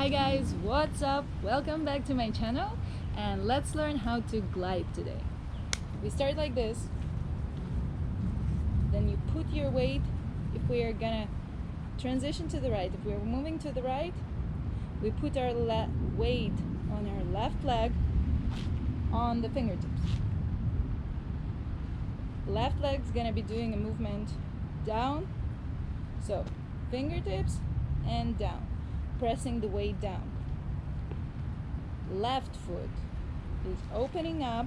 Hi guys, what's up? Welcome back to my channel and let's learn how to glide today. We start like this, then you put your weight. If we are gonna transition to the right, if we're moving to the right, we put our weight on our left leg on the fingertips. Left leg's gonna be doing a movement down, so fingertips and down, pressing the weight down. Left foot is opening up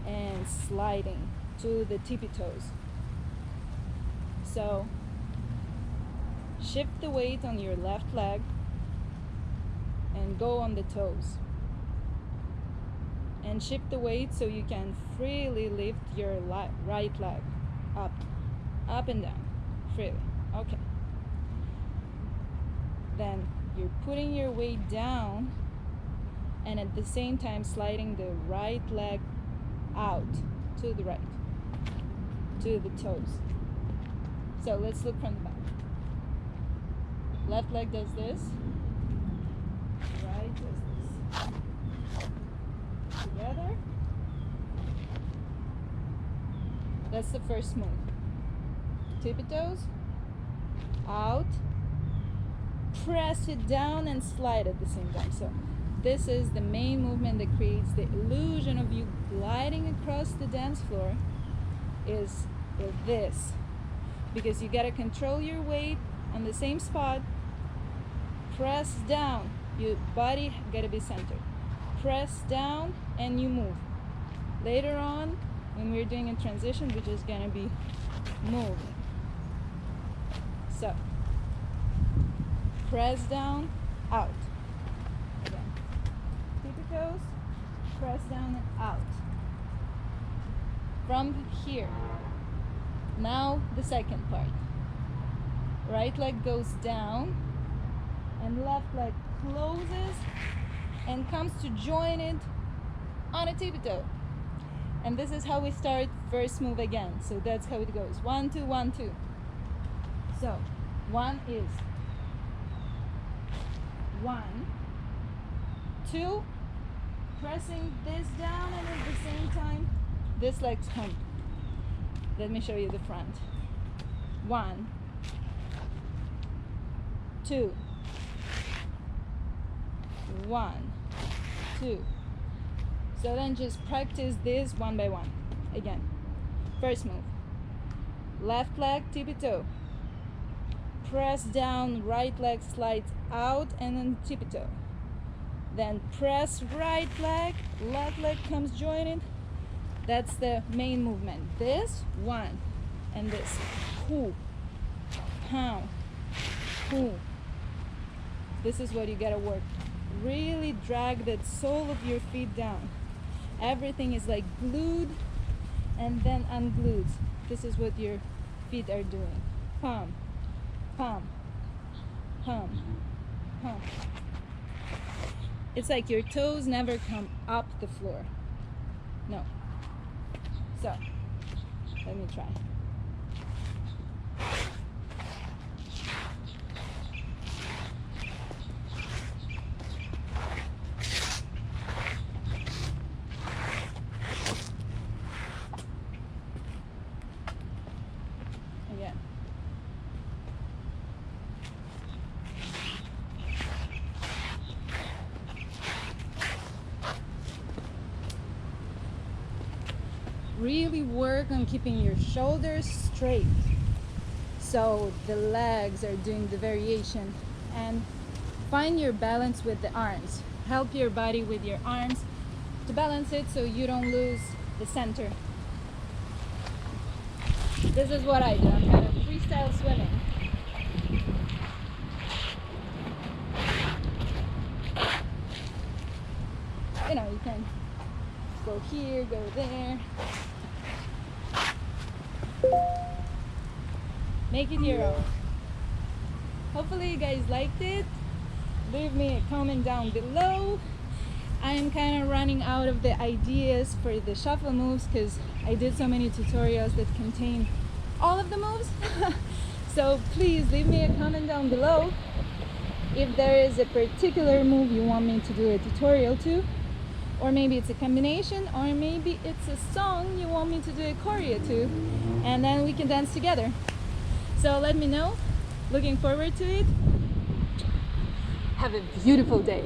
and sliding to the tippy toes. So shift the weight on your left leg and go on the toes. And shift the weight so you can freely lift your right leg up and down, freely. Okay. Then you're putting your weight down and at the same time sliding the right leg out to the right, to the toes. So let's look from the back. Left leg does this, right does this. Together. That's the first move. Tippy toes, out, press it down and slide at the same time. So this is the main movement that creates the illusion of you gliding across the dance floor, is this. Because you gotta control your weight on the same spot, press down, your body gotta be centered. Press down and you move. Later on, when we're doing a transition, we're just gonna be moving. So, press down, out. Again. Tippy toes, press down and out. From here. Now the second part. Right leg goes down and left leg closes and comes to join it on a tippy toe. And this is how we start first move again. So that's how it goes. 1, 2, 1, 2. So 1 is 1, 2, pressing this down and at the same time this leg's hump. Let me show you the front. 1, 2, 1, 2. So then just practice this one by one. Again, first move, left leg tippy toe, press down, right leg slides out and then tippy toe, then press right leg, left leg comes joining. That's the main movement. This one and this. Hoo, pound, hoo. This is what you gotta work. Really drag that sole of your feet down. Everything is like glued and then unglued. This is what your feet are doing. Pump, pump, pump, pump. It's like your toes never come up the floor. No. So, let me try. Again. Really work on keeping your shoulders straight so the legs are doing the variation, and find your balance with the arms. Help your body with your arms to balance it so you don't lose the center. This is what I do. I'm kind of freestyle swimming. You know, you can go here, go there. Make it your own. Hopefully you guys liked it. Leave me a comment down below. I am kind of running out of the ideas for the shuffle moves because I did so many tutorials that contain all of the moves. So please leave me a comment down below if there is a particular move you want me to do a tutorial to, or maybe it's a combination, or maybe it's a song you want me to do a choreo to, and then we can dance together. So let me know. Looking forward to it. Have a beautiful day.